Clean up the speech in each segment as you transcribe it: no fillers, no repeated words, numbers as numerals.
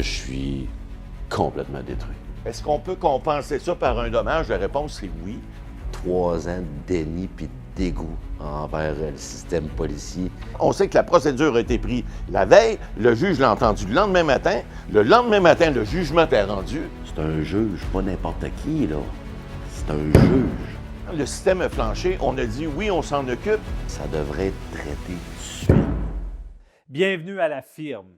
Je suis complètement détruit. Est-ce qu'on peut compenser ça par un dommage? La réponse, c'est oui. 3 ans de déni puis de dégoût envers le système policier. On sait que la procédure a été prise la veille, le juge l'a entendu le lendemain matin, le jugement est rendu. C'est un juge, pas n'importe qui, là. C'est un juge. Le système a flanché, on a dit oui, on s'en occupe. Ça devrait être traité tout de suite. Bienvenue à la firme.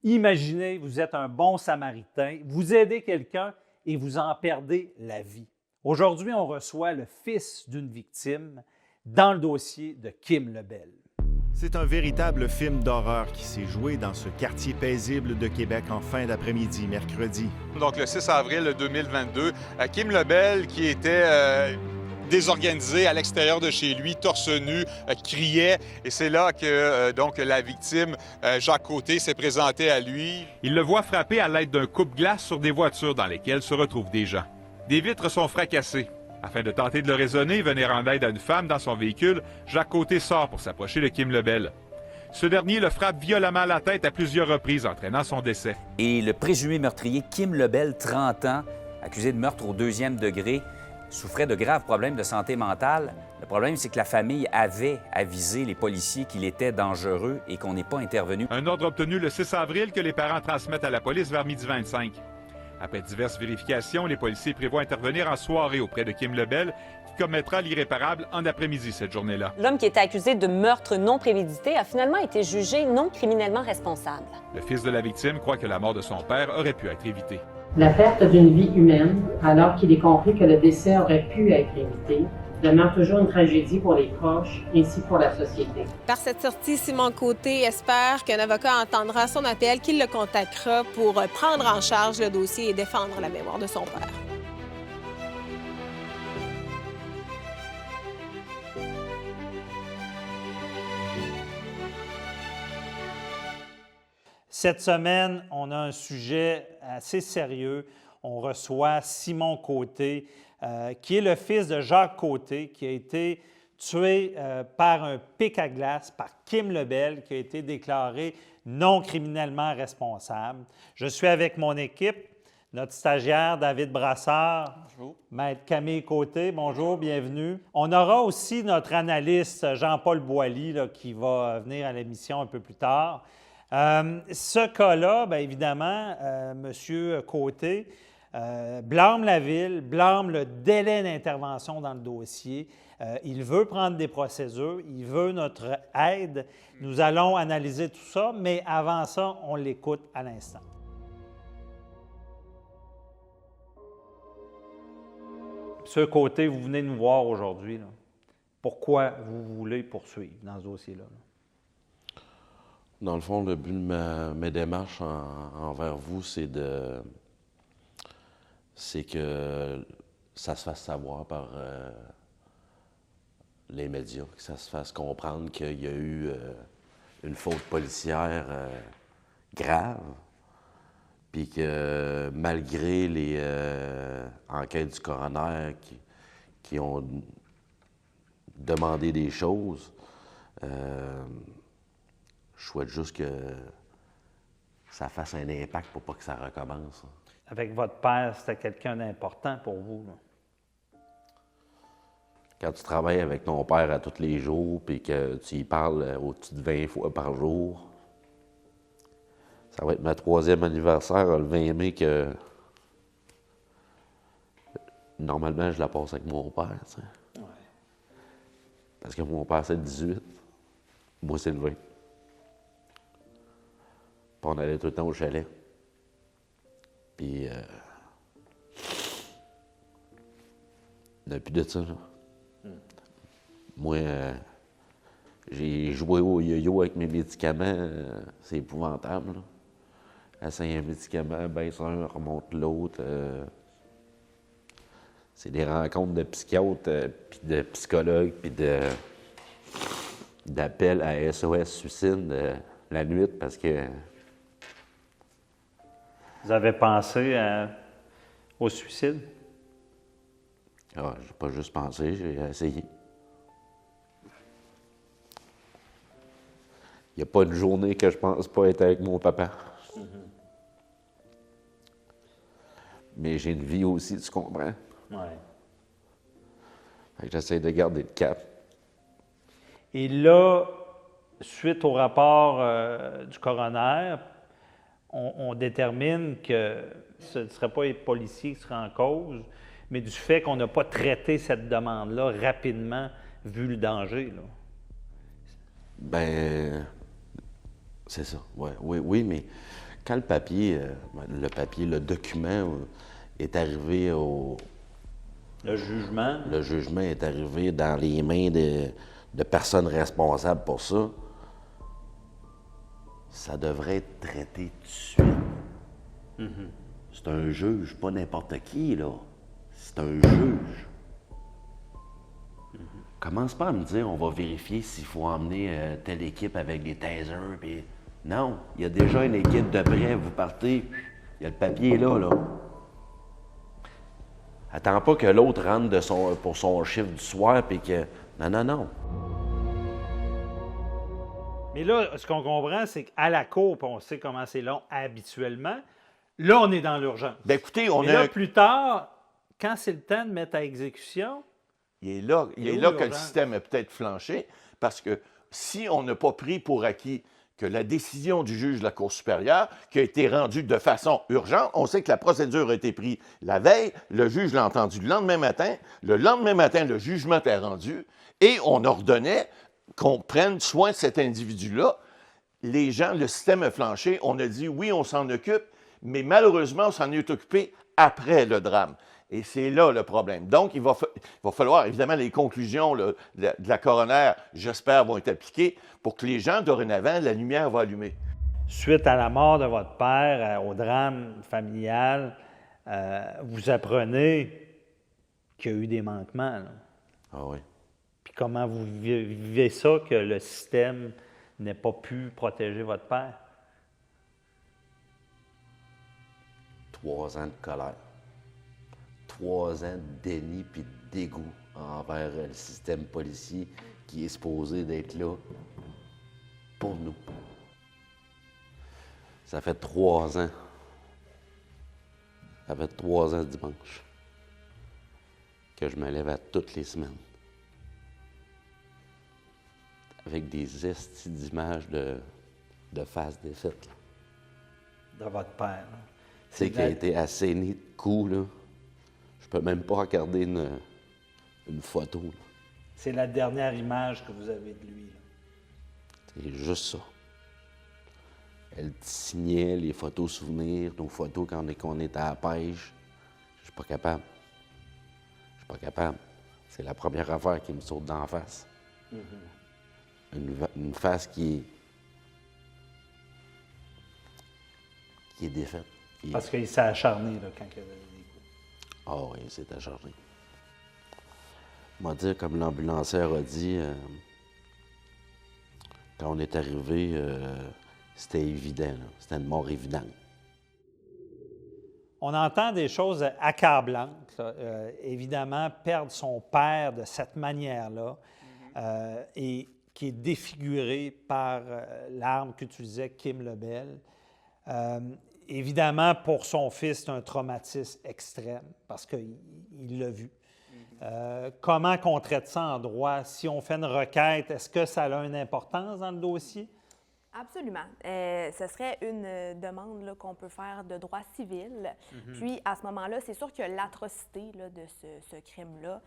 Imaginez, vous êtes un bon samaritain, vous aidez quelqu'un et vous en perdez la vie. Aujourd'hui, on reçoit le fils d'une victime dans le dossier de Kim Lebel. C'est un véritable film d'horreur qui s'est joué dans ce quartier paisible de Québec en fin d'après-midi, mercredi. Donc le 6 avril 2022, Kim Lebel, qui était désorganisé à l'extérieur de chez lui, torse nu, criait. Et c'est là que donc la victime, Jacques Côté, s'est présenté à lui. Il le voit frapper à l'aide d'un coupe-glace sur des voitures dans lesquelles se retrouvent des gens. Des vitres sont fracassées. Afin de tenter de le raisonner et venir en aide à une femme dans son véhicule, Jacques Côté sort pour s'approcher de Kim Lebel. Ce dernier le frappe violemment à la tête à plusieurs reprises, entraînant son décès. Et le présumé meurtrier, Kim Lebel, 30 ans, accusé de meurtre au 2e degré, souffrait de graves problèmes de santé mentale. Le problème, c'est que la famille avait avisé les policiers qu'il était dangereux et qu'on n'est pas intervenu. Un ordre obtenu le 6 avril que les parents transmettent à la police vers 12h25. Après diverses vérifications, les policiers prévoient intervenir en soirée auprès de Kim Lebel, qui commettra l'irréparable en après-midi cette journée-là. L'homme qui était accusé de meurtre non prémédité a finalement été jugé non criminellement responsable. Le fils de la victime croit que la mort de son père aurait pu être évitée. La perte d'une vie humaine, alors qu'il est compris que le décès aurait pu être évité, demeure toujours une tragédie pour les proches ainsi que pour la société. Par cette sortie, Simon Côté espère qu'un avocat entendra son appel, qu'il le contactera pour prendre en charge le dossier et défendre la mémoire de son père. Cette semaine, on a un sujet assez sérieux. On reçoit Simon Côté, qui est le fils de Jacques Côté, qui a été tué par un pic à glace, par Kim Lebel, qui a été déclaré non criminellement responsable. Je suis avec mon équipe, notre stagiaire David Brassard, bonjour. Maître Camille Côté, bonjour, bienvenue. On aura aussi notre analyste Jean-Paul Boilly là, qui va venir à l'émission un peu plus tard. Ce cas-là, bien évidemment, M. Côté blâme la Ville, blâme le délai d'intervention dans le dossier. Il veut prendre des procédures, il veut notre aide. Nous allons analyser tout ça, mais avant ça, on l'écoute à l'instant. M. Côté, vous venez nous voir aujourd'hui. Là. Pourquoi vous voulez poursuivre dans ce dossier-là? Dans le fond, le but de mes démarches envers vous, c'est que ça se fasse savoir par les médias, que ça se fasse comprendre qu'il y a eu une faute policière grave, puis que malgré les enquêtes du coroner qui ont demandé des choses, je souhaite juste que ça fasse un impact pour pas que ça recommence. Avec votre père, c'était quelqu'un d'important pour vous, là. Quand tu travailles avec ton père à tous les jours puis que tu y parles au-dessus de 20 fois par jour, ça va être ma 3e anniversaire le 20 mai que normalement je la passe avec mon père. Tu sais. Ouais. Parce que mon père c'est le 18, moi c'est le 20. Puis on allait tout le temps au chalet. Puis, depuis de ça, là, moi, j'ai joué au yo-yo avec mes médicaments. C'est épouvantable. Là. Essaye un médicament, baisse un, remonte l'autre. C'est des rencontres de psychiatres, puis de psychologues, puis d'appels à SOS Suicide la nuit parce que... Vous avez pensé au suicide? Ah, j'ai pas juste pensé, j'ai essayé. Il n'y a pas une journée que je pense pas être avec mon papa. Mais j'ai une vie aussi, tu comprends? Oui. Fait que j'essaie de garder le cap. Et là, suite au rapport du coroner, on détermine que ce ne serait pas les policiers qui seraient en cause, mais du fait qu'on n'a pas traité cette demande-là rapidement, vu le danger. Là. Ben, c'est ça. Ouais, oui, mais quand le papier, le document est arrivé au... Le jugement? Le jugement est arrivé dans les mains de personnes responsables pour ça. Ça devrait être traité tout de suite. Mm-hmm. C'est un juge, pas n'importe qui, là. C'est un juge. Commence pas à me dire, on va vérifier s'il faut emmener telle équipe avec des tasers, puis... Non, il y a déjà une équipe de près, vous partez, il y a le papier là. Attends pas que l'autre rentre pour son chiffre du soir, puis que... Non. Mais là, ce qu'on comprend, c'est qu'à la cour, puis on sait comment c'est long habituellement, là, on est dans l'urgence. Bien, écoutez, plus tard, quand c'est le temps de mettre à exécution... Il est là que le système est peut-être flanché, parce que si on n'a pas pris pour acquis que la décision du juge de la Cour supérieure, qui a été rendue de façon urgente, on sait que la procédure a été prise la veille, le juge l'a entendu le lendemain matin, le jugement est rendu, et on ordonnait qu'on prenne soin de cet individu-là. Les gens, le système a flanché, on a dit oui, on s'en occupe, mais malheureusement, on s'en est occupé après le drame. Et c'est là le problème. Donc, il va falloir, évidemment, les conclusions de la coroner, j'espère, vont être appliquées pour que les gens, dorénavant, la lumière va allumer. Suite à la mort de votre père, au drame familial, vous apprenez qu'il y a eu des manquements. Là. Ah oui. Puis comment vous vivez ça, que le système n'ait pas pu protéger votre père? 3 ans de colère. 3 ans de déni puis de dégoût envers le système policier qui est supposé d'être là pour nous. Ça fait 3 ans. Ça fait 3 ans dimanche que je me lève à toutes les semaines avec des estis d'images de faces défaites. De votre père. C'est qui a été assaini de coups, là. Je peux même pas regarder une photo. Là. C'est la dernière image que vous avez de lui. Là. C'est juste ça. Elle signait les photos souvenirs, nos photos quand on était à la pêche. Je suis pas capable. C'est la première affaire qui me saute dans la face. Mm-hmm. Une face qui est défaite. Parce qu'il s'est acharné là, quand il y avait des coups. Ah oui, il s'est acharné. On va dire, comme l'ambulancière a dit, quand on est arrivé, c'était évident. Là. C'était une mort évidente. On entend des choses accablantes. Évidemment, perdre son père de cette manière-là et qui est défiguré par l'arme qu'utilisait Kim Lebel. Évidemment, pour son fils, c'est un traumatisme extrême parce qu'il l'a vu. Comment on traite ça en droit? Si on fait une requête, est-ce que ça a une importance dans le dossier? Absolument. Ce serait une demande là, qu'on peut faire de droit civil. Puis, à ce moment-là, c'est sûr que l'atrocité là, de ce crime-là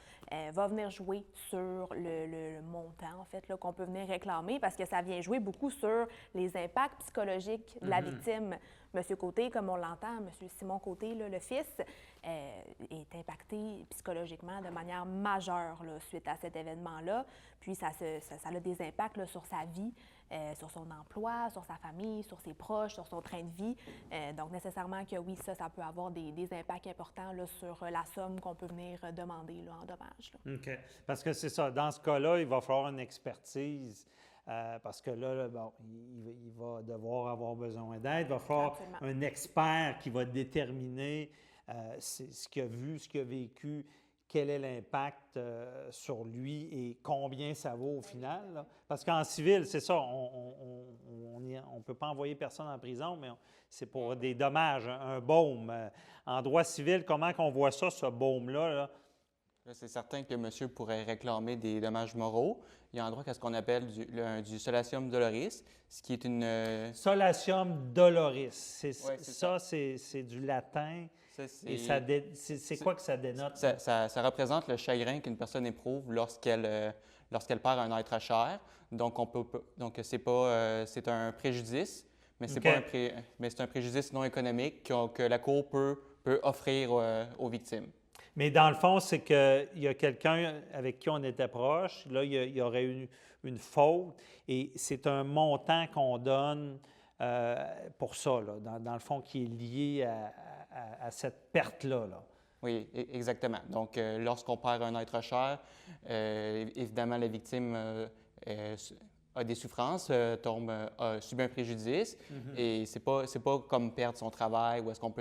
va venir jouer sur le montant, en fait, là, qu'on peut venir réclamer parce que ça vient jouer beaucoup sur les impacts psychologiques de la victime. Monsieur Côté, comme on l'entend, Monsieur Simon Côté, là, le fils, est impacté psychologiquement de manière majeure là, suite à cet événement-là. Puis, ça a des impacts là, sur sa vie, sur son emploi, sur sa famille, sur ses proches, sur son train de vie. Donc, nécessairement que oui, ça peut avoir des impacts importants là, sur la somme qu'on peut venir demander là, en dommages. Là. OK. Parce que c'est ça. Dans ce cas-là, il va falloir une expertise. Parce que là, bon, il va devoir avoir besoin d'aide. Il va falloir un expert qui va déterminer ce qu'il a vu, ce qu'il a vécu, quel est l'impact sur lui et combien ça vaut au final. Là. Parce qu'en civil, c'est ça, on ne peut pas envoyer personne en prison, mais c'est pour des dommages, un baume. En droit civil, comment qu'on voit ça, ce baume-là? Là? Là, c'est certain que monsieur pourrait réclamer des dommages moraux. Il y a un droit à ce qu'on appelle du solatium doloris, ce qui est une... Solatium doloris, c'est du latin. Et c'est quoi que ça dénote? Ça représente le chagrin qu'une personne éprouve lorsqu'elle perd un être cher. Donc, c'est un préjudice, mais c'est un préjudice non économique que la Cour peut offrir aux victimes. Mais dans le fond, c'est qu'il y a quelqu'un avec qui on était proche. Là, il y aurait eu une faute et c'est un montant qu'on donne pour ça, là, dans le fond, qui est lié à cette perte-là. Là. Oui, exactement. Donc, lorsqu'on perd un être cher, évidemment, la victime a des souffrances, subit un préjudice, et c'est pas comme perdre son travail ou est-ce qu'on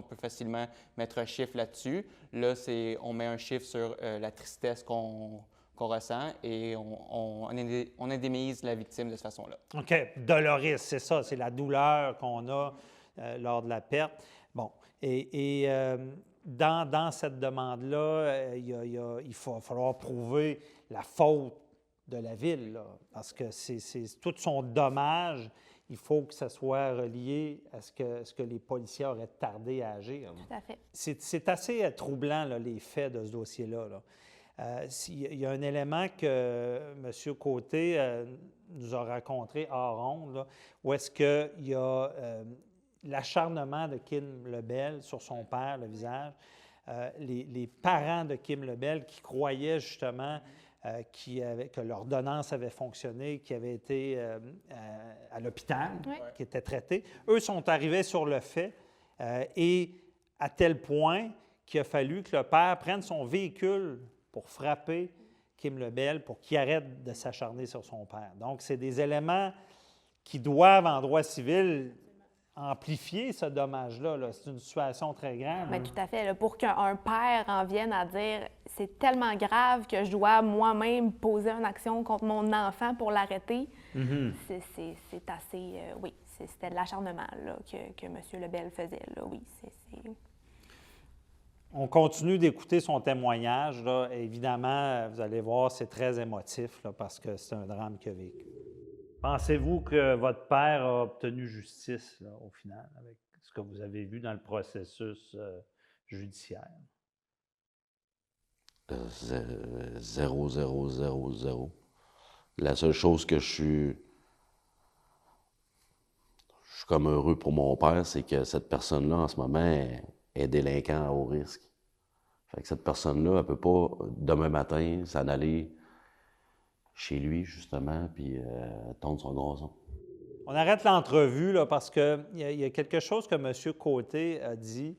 peut facilement mettre un chiffre là-dessus. Là, on met un chiffre sur la tristesse qu'on ressent et on indemnise la victime de cette façon-là. OK. Doloris, c'est ça, c'est la douleur qu'on a lors de la perte. Bon, et dans cette demande-là, il va falloir prouver la faute de la ville, là, parce que c'est tout son dommage, il faut que ça soit relié à ce que les policiers auraient tardé à agir. Tout à fait. C'est assez troublant, là, les faits de ce dossier-là. Là. Il y a un élément que M. Côté nous a raconté hors onde, là, où est-ce qu'il y a l'acharnement de Kim Lebel sur son père, le visage, les parents de Kim Lebel qui croyaient justement que l'ordonnance avait fonctionné, qui avait été à l'hôpital, qui était traité. Eux sont arrivés sur le fait et à tel point qu'il a fallu que le père prenne son véhicule pour frapper Kim Lebel pour qu'il arrête de s'acharner sur son père. Donc, c'est des éléments qui doivent, en droit civil, amplifier ce dommage-là. Là. C'est une situation très grave. Bien, tout à fait. Là, pour qu'un père en vienne à dire « c'est tellement grave que je dois moi-même poser une action contre mon enfant pour l'arrêter c'est assez... oui, c'était de l'acharnement là, que M. Lebel faisait. Là. Oui, On continue d'écouter son témoignage. Là. Évidemment, vous allez voir, c'est très émotif là, parce que c'est un drame qu'il a vécu. Pensez-vous que votre père a obtenu justice, là, au final, avec ce que vous avez vu dans le processus judiciaire? 0, 0, 0, 0. La seule chose que je suis comme heureux pour mon père, c'est que cette personne-là, en ce moment, est délinquant à haut risque. Fait que cette personne-là, elle ne peut pas, demain matin, s'en aller chez lui, justement, puis tondre son gazon. On arrête l'entrevue, là, parce qu'il y a quelque chose que M. Côté a dit.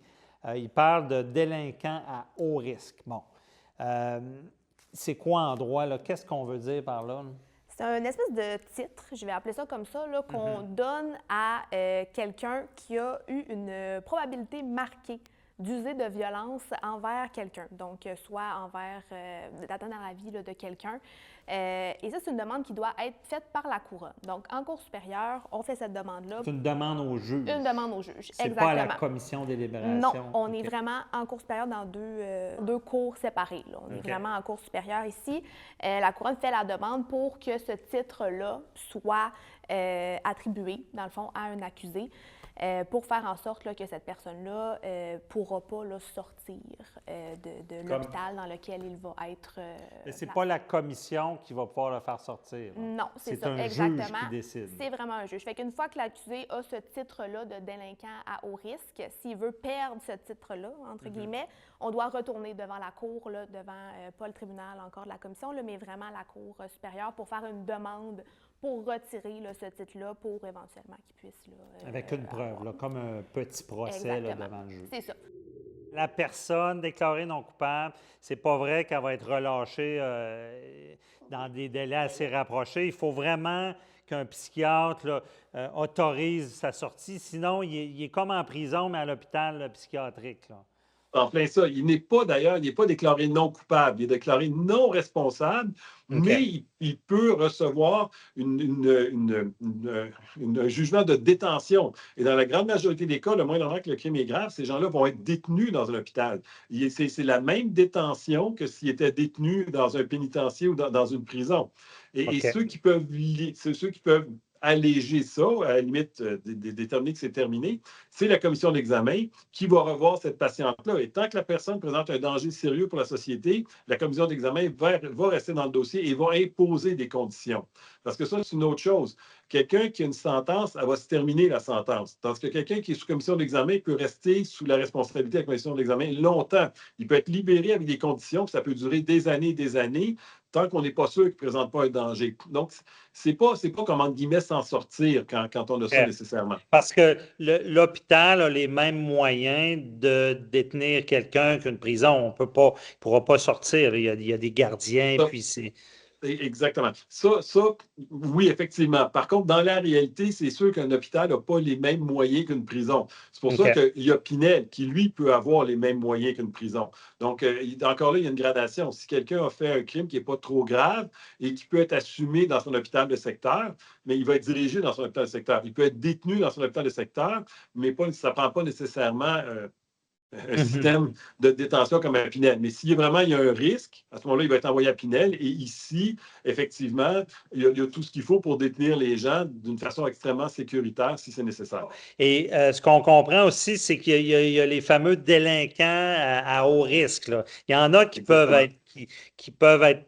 Il parle de délinquants à haut risque. Bon. C'est quoi en droit, là? Qu'est-ce qu'on veut dire par là? C'est un espèce de titre, je vais appeler ça comme ça, là, qu'on donne à quelqu'un qui a eu une probabilité marquée d'user de violence envers quelqu'un, donc soit envers d'atteindre à la vie là, de quelqu'un. Et ça, c'est une demande qui doit être faite par la couronne. Donc, en cour supérieure, on fait cette demande-là. C'est une demande au juge. Une demande au juge, c'est exactement. Pas à la commission des délibérations. Non, on est vraiment en cour supérieure dans deux cours séparés. Là. On est vraiment en cour supérieure ici. La couronne fait la demande pour que ce titre-là soit attribué, dans le fond, à un accusé. Pour faire en sorte là, que cette personne-là ne pourra pas là, sortir de l'hôpital dans lequel il va être. Ce n'est pas la commission qui va pouvoir le faire sortir. Non, c'est ça, un exactement. Juge qui décide. C'est vraiment un juge. Fait qu'une fois que l'accusé a ce titre-là de délinquant à haut risque, s'il veut perdre ce titre-là, entre guillemets, on doit retourner devant la cour, là, devant pas le tribunal encore de la commission, là, mais vraiment la cour supérieure pour faire une demande pour retirer là, ce titre-là pour éventuellement qu'il puisse... Là, avec une preuve, là, comme un petit procès là, devant le juge. C'est ça. La personne déclarée non coupable, c'est pas vrai qu'elle va être relâchée dans des délais assez rapprochés. Il faut vraiment qu'un psychiatre là, autorise sa sortie. Sinon, il est comme en prison, mais à l'hôpital psychiatrique. Là. En plein ça. Il n'est pas déclaré non coupable. Il est déclaré non responsable, mais il peut recevoir un jugement de détention. Et dans la grande majorité des cas, le moindre que le crime est grave, ces gens-là vont être détenus dans un hôpital. C'est la même détention que s'ils étaient détenus dans un pénitencier ou dans une prison. Et ceux qui peuvent alléger ça, à la limite déterminer que c'est terminé, c'est la commission d'examen qui va revoir cette patiente-là. Et tant que la personne présente un danger sérieux pour la société, la commission d'examen va rester dans le dossier et va imposer des conditions. Parce que ça, c'est une autre chose. Quelqu'un qui a une sentence, elle va se terminer la sentence. Tandis que quelqu'un qui est sous commission d'examen peut rester sous la responsabilité de la commission d'examen longtemps. Il peut être libéré avec des conditions, puis ça peut durer des années, tant qu'on n'est pas sûr qu'il ne présente pas un danger. Donc, c'est pas comme, entre guillemets, s'en sortir quand on a ça nécessairement. Parce que l'hôpital a les mêmes moyens de détenir quelqu'un qu'une prison. On ne pourra pas sortir. Il y a des gardiens, puis c'est... Exactement. Ça, oui, effectivement. Par contre, dans la réalité, c'est sûr qu'un hôpital n'a pas les mêmes moyens qu'une prison. C'est pour ça qu'il y a Pinel qui, lui, peut avoir les mêmes moyens qu'une prison. Donc, encore là, il y a une gradation. Si quelqu'un a fait un crime qui n'est pas trop grave et qui peut être assumé dans son hôpital de secteur, mais il va être dirigé dans son hôpital de secteur. Il peut être détenu dans son hôpital de secteur, mais ça ne prend pas nécessairement... un système de détention comme à Pinel. Mais s'il y a un risque, à ce moment-là, il va être envoyé à Pinel. Et ici, effectivement, il y a tout ce qu'il faut pour détenir les gens d'une façon extrêmement sécuritaire si c'est nécessaire. Et ce qu'on comprend aussi, c'est qu'il y a les fameux délinquants à haut risque, là. Il y en a qui peuvent être,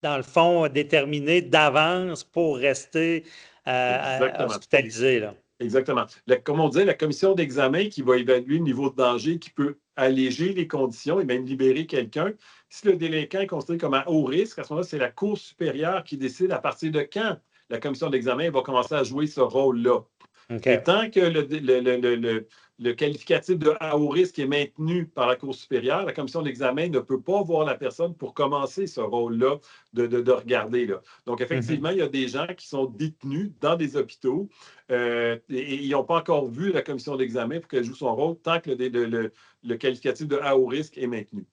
dans le fond, déterminés d'avance pour rester hospitalisés, là. Exactement. Comme on disait, la commission d'examen qui va évaluer le niveau de danger, qui peut alléger les conditions et même libérer quelqu'un. Si le délinquant est considéré comme à haut risque, à ce moment-là, c'est la Cour supérieure qui décide à partir de quand la commission d'examen va commencer à jouer ce rôle-là. Et tant que le qualificatif de à haut risque est maintenu par la Cour supérieure, la commission d'examen ne peut pas voir la personne pour commencer ce rôle-là de regarder. Là. Donc, effectivement, il y a des gens qui sont détenus dans des hôpitaux et ils n'ont pas encore vu la commission d'examen pour qu'elle joue son rôle tant que le qualificatif de à haut risque est maintenu.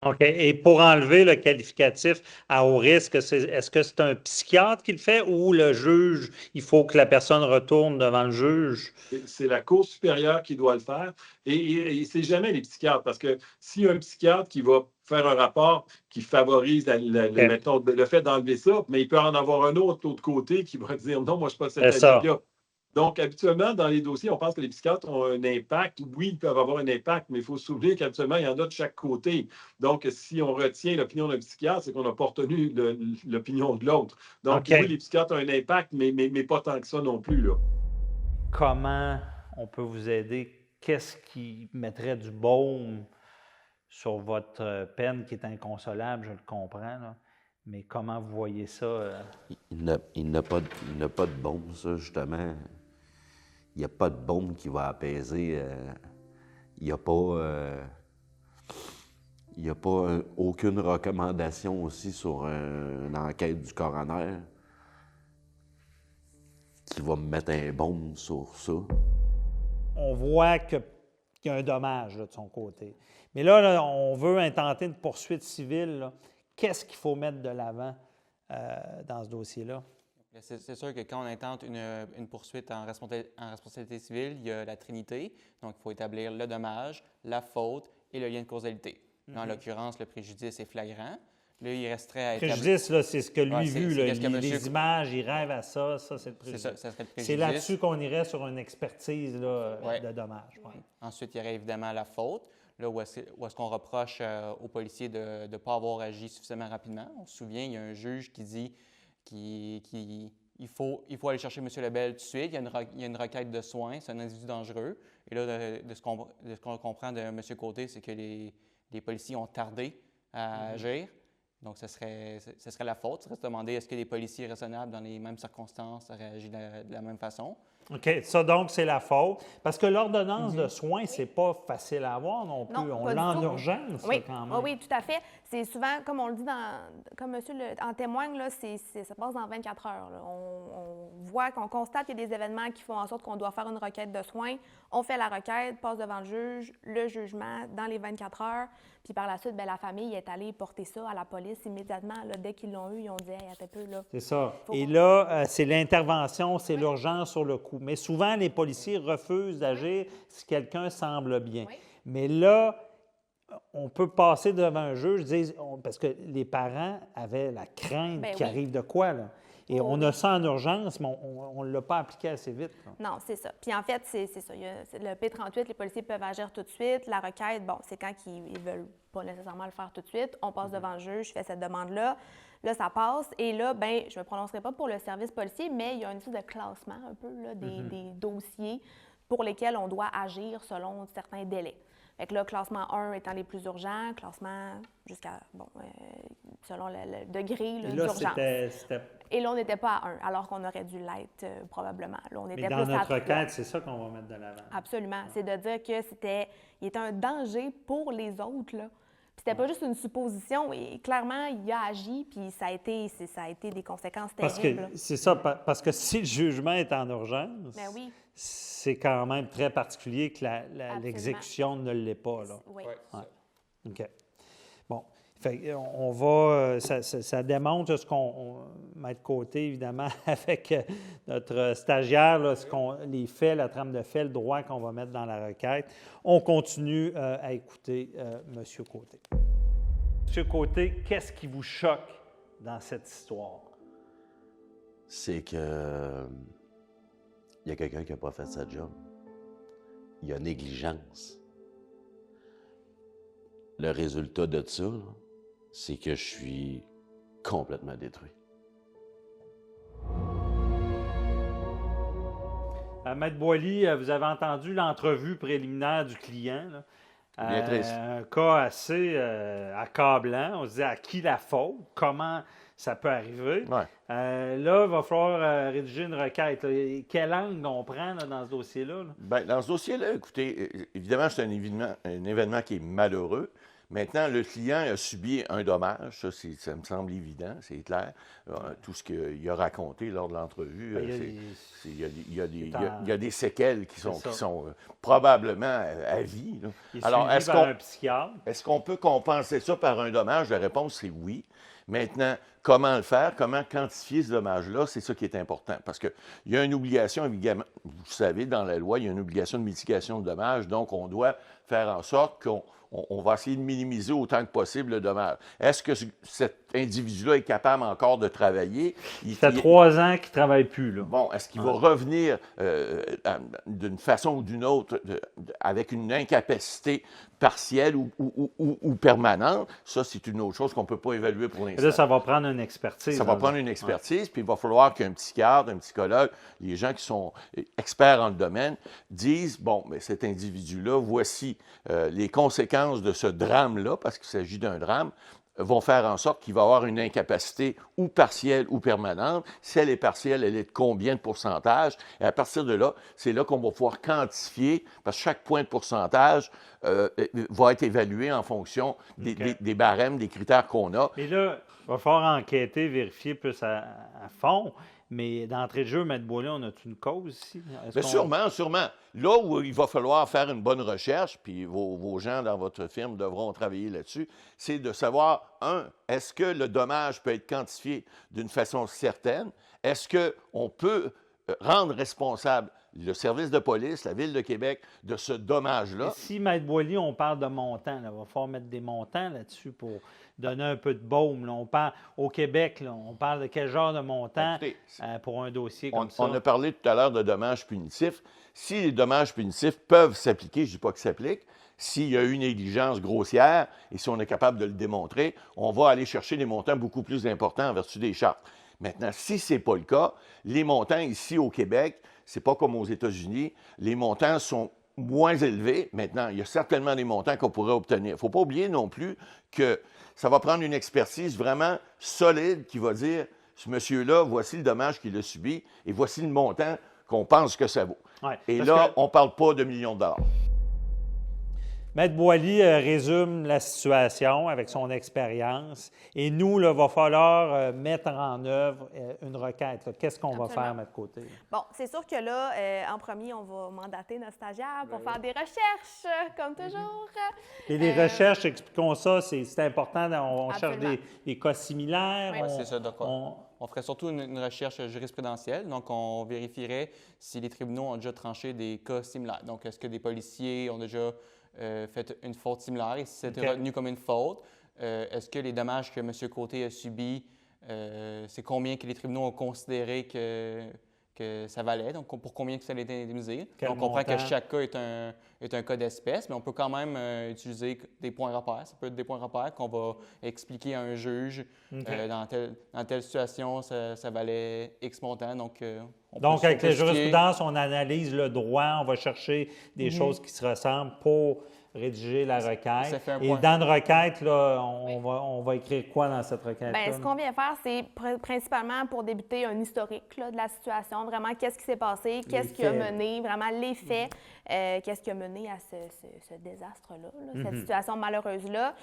OK. Et pour enlever le qualificatif à haut risque, est-ce que c'est un psychiatre qui le fait ou le juge, il faut que la personne retourne devant le juge? C'est la Cour supérieure qui doit le faire. Et c'est jamais les psychiatres, parce que s'il y a un psychiatre qui va faire un rapport qui favorise mettons, le fait d'enlever ça, mais il peut en avoir un autre de l'autre côté qui va dire non, moi, je ne suis pas cet avis-là. Donc, habituellement, dans les dossiers, on pense que les psychiatres ont un impact. Oui, ils peuvent avoir un impact, mais il faut se souvenir qu'habituellement, il y en a de chaque côté. Donc, si on retient l'opinion d'un psychiatre, c'est qu'on n'a pas retenu l'opinion de l'autre. Donc, oui, les psychiatres ont un impact, mais pas tant que ça non plus, là. Comment on peut vous aider? Qu'est-ce qui mettrait du baume sur votre peine qui est inconsolable, je le comprends, là. Mais comment vous voyez ça? Il n'a pas de baume, ça, justement. Il n'y a pas de baume qui va apaiser. Il n'y a pas aucune recommandation aussi sur une enquête du coroner qui va me mettre un baume sur ça. On voit qu'il y a un dommage là, de son côté. Mais là, on veut intenter une poursuite civile. Là. Qu'est-ce qu'il faut mettre de l'avant dans ce dossier-là? C'est sûr que quand on intente une poursuite en responsabilité civile, il y a la trinité. Donc, il faut établir le dommage, la faute et le lien de causalité. En l'occurrence, le préjudice est flagrant. Là, il resterait à établir... Préjudice, là, c'est ce que lui vu. Là, les images, il rêve à ça. Ça, c'est le préjudice. Ça serait le préjudice. C'est là-dessus qu'on irait sur une expertise là, de dommage. Ouais. Ensuite, il y aurait évidemment la faute. Là, où est-ce qu'on reproche aux policiers de ne pas avoir agi suffisamment rapidement. On se souvient, il y a un juge qui dit qu'il faut aller chercher M. Lebel tout de suite. Il y a une requête de soins. C'est un individu dangereux. Et là, de ce qu'on comprend de M. Côté, c'est que les policiers ont tardé à agir. Donc, ce serait la faute. Ça serait se demander est-ce que les policiers raisonnables dans les mêmes circonstances auraient agi de la même façon. OK. Ça, donc, c'est la faute. Parce que l'ordonnance de soins, c'est pas facile à avoir non plus. Non, on pas l'a en du tout. urgence, Oui, là, quand même. oui, tout à fait. C'est souvent, comme on le dit, comme monsieur en témoigne, là, ça passe dans 24 heures. Là. On voit, qu'on constate qu'il y a des événements qui font en sorte qu'on doit faire une requête de soins. On fait la requête, passe devant le jugement dans les 24 heures. Puis par la suite, bien, la famille est allée porter ça à la police immédiatement. Là, dès qu'ils l'ont eu, ils ont dit hey, attends un peu, là. C'est ça. Et là, c'est l'intervention, c'est l'urgence sur le coup. Mais souvent, les policiers refusent d'agir si quelqu'un semble bien. Oui. Mais là, on peut passer devant un juge, parce que les parents avaient la crainte Ben qu'il oui. arrive de quoi, là. Et on a ça en urgence, mais on ne l'a pas appliqué assez vite. Là. Non, c'est ça. Puis en fait, c'est ça. Le P38, les policiers peuvent agir tout de suite. La requête, bon, c'est quand ils ne veulent pas nécessairement le faire tout de suite. On passe devant le juge, je fais cette demande-là. Là, ça passe. Et là, bien, je ne me prononcerai pas pour le service policier, mais il y a une sorte de classement un peu là, des dossiers pour lesquels on doit agir selon certains délais. Fait que là, classement 1 étant les plus urgents, classement jusqu'à, selon le degré d'urgence. Et là, on n'était pas à 1, alors qu'on aurait dû l'être probablement. Là, on était Mais dans plus notre à 3. requête, c'est ça qu'on va mettre de l'avant. Absolument. C'est de dire que il était un danger pour les autres, là. Puis c'était pas juste une supposition. Et clairement, il a agi, puis ça a été des conséquences terribles. C'est ça, parce que si le jugement est en urgence, ben oui. c'est quand même très particulier que l'exécution ne l'est pas. Là. Oui. Ouais. OK. Bon. Fait, on va. Ça démontre ce qu'on met de côté, évidemment, avec notre stagiaire, là, les faits, la trame de faits, le droit qu'on va mettre dans la requête. On continue à écouter M. Côté. M. Côté, qu'est-ce qui vous choque dans cette histoire? C'est que il y a quelqu'un qui n'a pas fait sa job. Il y a négligence. Le résultat de ça, c'est que je suis complètement détruit. Maître Boily, vous avez entendu l'entrevue préliminaire du client. Là. Bien triste. Un cas assez accablant. On se dit à qui la faute, comment ça peut arriver. Ouais. Là, il va falloir rédiger une requête. Là. Quel angle on prend là, dans ce dossier-là? Là? Bien, dans ce dossier-là, écoutez, évidemment, c'est un événement qui est malheureux. Maintenant, le client a subi un dommage, ça me semble évident, c'est clair. Tout ce qu'il a raconté lors de l'entrevue, il y a des séquelles qui sont probablement à vie. Là. Alors, est-ce qu'on peut compenser ça par un dommage? La réponse, c'est oui. Maintenant, comment le faire, comment quantifier ce dommage-là, c'est ça qui est important. Parce qu'il y a une obligation, évidemment, vous savez, dans la loi, il y a une obligation de mitigation de dommages, donc on doit faire en sorte qu'on va essayer de minimiser autant que possible le dommage. Est-ce que cet individu-là est capable encore de travailler? Ça fait 3 ans qu'il ne travaille plus. Là. Bon, est-ce qu'il va revenir d'une façon ou d'une autre avec une incapacité partielle ou permanente? Ça, c'est une autre chose qu'on ne peut pas évaluer pour l'instant. Là, ça va prendre une expertise. Ça va prendre une expertise, puis il va falloir qu'un psychiatre, un psychologue, les gens qui sont experts en le domaine, disent, bon, mais cet individu-là, voici les conséquences de ce drame-là, parce qu'il s'agit d'un drame, vont faire en sorte qu'il va avoir une incapacité ou partielle ou permanente. Si elle est partielle, elle est de combien de pourcentage? Et à partir de là, c'est là qu'on va pouvoir quantifier, parce que chaque point de pourcentage va être évalué en fonction des barèmes, des critères qu'on a. Et là, il va falloir enquêter, vérifier plus à fond. Mais d'entrée de jeu, M. Boily, on a une cause ici? Bien, sûrement. Là où il va falloir faire une bonne recherche, puis vos gens dans votre firme devront travailler là-dessus, c'est de savoir, est-ce que le dommage peut être quantifié d'une façon certaine? Est-ce qu'on peut rendre responsable le service de police, la Ville de Québec, de ce dommage-là? Et si, M. Boily, on parle de montants, il va falloir mettre des montants là-dessus pour donner un peu de baume. Là. On parle, au Québec, là, on parle de quel genre de montant pour un dossier comme ça? On a parlé tout à l'heure de dommages punitifs. Si les dommages punitifs peuvent s'appliquer, je ne dis pas qu'ils s'appliquent, s'il y a eu une négligence grossière et si on est capable de le démontrer, on va aller chercher des montants beaucoup plus importants en vertu des chartes. Maintenant, si ce n'est pas le cas, les montants ici au Québec, ce n'est pas comme aux États-Unis, les montants sont moins élevés. Maintenant, il y a certainement des montants qu'on pourrait obtenir. Il ne faut pas oublier non plus que ça va prendre une expertise vraiment solide qui va dire, ce monsieur-là, voici le dommage qu'il a subi et voici le montant qu'on pense que ça vaut. Ouais, Et parce là, que on ne parle pas de millions de dollars. Maître Boily résume la situation avec son expérience. Et nous, il va falloir mettre en œuvre une requête. Qu'est-ce qu'on va faire, Maître Côté? Bon, c'est sûr que là, en premier, on va mandater notre stagiaire pour faire des recherches, comme toujours. Et les recherches, expliquons ça, c'est important. On cherche des cas similaires. Oui, c'est ça. Donc, on ferait surtout une recherche jurisprudentielle. Donc, on vérifierait si les tribunaux ont déjà tranché des cas similaires. Donc, est-ce que des policiers ont déjà fait une faute similaire et si c'était retenu comme une faute? Est-ce que les dommages que M. Côté a subis, c'est combien que les tribunaux ont considéré que ça valait? Donc, pour combien que ça allait être indemnisé? On comprend que chaque cas est un cas d'espèce, mais on peut quand même utiliser des points repères. Ça peut être des points repères qu'on va expliquer à un juge. Dans telle situation, ça valait X montant. Donc, avec la jurisprudence, on analyse le droit, on va chercher des choses qui se ressemblent pour rédiger la requête. Et dans une requête, là, on va écrire quoi dans cette requête-là? Bien, ce qu'on vient faire, c'est principalement pour débuter un historique là, de la situation, vraiment qu'est-ce qui s'est passé, qu'est-ce qui a mené, vraiment les faits, qu'est-ce qui a mené à ce désastre-là, cette situation malheureuse-là.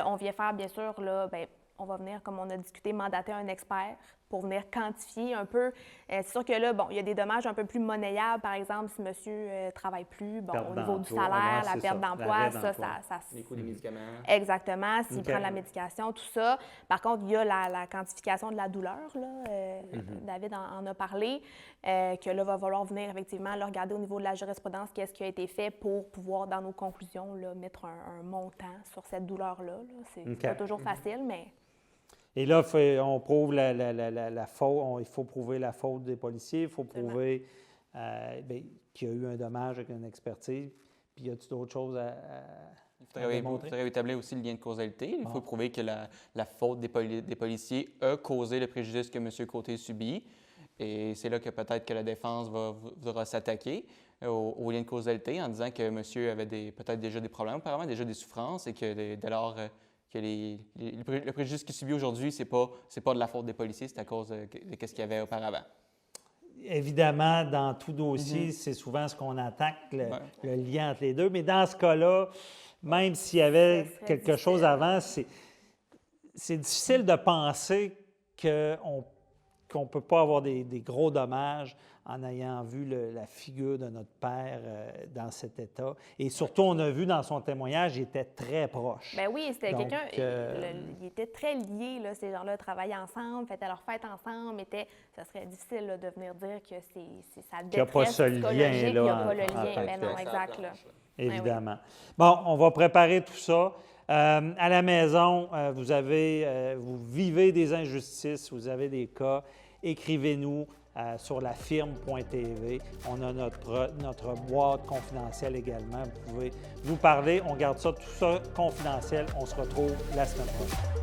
On vient faire, bien sûr, là, bien, on va venir, comme on a discuté, mandater un expert pour venir quantifier un peu. C'est sûr que là, bon, il y a des dommages un peu plus monnayables. Par exemple, si monsieur ne travaille plus, bon, au niveau du salaire, la perte d'emploi, ça... Les coûts des médicaments. Exactement, s'il prend la médication, tout ça. Par contre, il y a la quantification de la douleur, là. David en a parlé, que là, va falloir venir effectivement là, regarder au niveau de la jurisprudence qu'est-ce qui a été fait pour pouvoir, dans nos conclusions, là, mettre un montant sur cette douleur-là. C'est pas toujours facile, mais... Et là, on prouve la faute. Il faut prouver la faute des policiers. Il faut prouver qu'il y a eu un dommage avec une expertise. Puis, y a-t-il d'autres choses à démontrer? Il faudrait établir aussi le lien de causalité. Il faut prouver que la faute des policiers a causé le préjudice que M. Côté subit. Et c'est là que peut-être que la défense voudra s'attaquer au lien de causalité en disant que monsieur avait peut-être déjà des problèmes, apparemment déjà des souffrances, et que dès lors... que le préjudice qu'il subit aujourd'hui, c'est pas de la faute des policiers, c'est à cause de ce qu'il y avait auparavant. Évidemment, dans tout dossier, c'est souvent ce qu'on attaque, le lien entre les deux. Mais dans ce cas-là, même s'il y avait quelque chose avant, c'est difficile de penser qu'on ne peut pas avoir des gros dommages en ayant vu la figure de notre père dans cet état. Et surtout, on a vu dans son témoignage, il était très proche. Bien oui, c'était quelqu'un... il était très lié, là, ces gens-là travaillaient ensemble, faisaient leur fête ensemble. Ça serait difficile là, de venir dire que c'est sa détresse psychologique. Il n'y a pas le lien. Mais non, exact. Là. Évidemment. Bon, on va préparer tout ça. À la maison, vous vivez des injustices, vous avez des cas, écrivez-nous sur lafirme.tv. On a notre boîte confidentielle également. Vous pouvez nous parler. On garde ça, tout ça confidentiel. On se retrouve la semaine prochaine.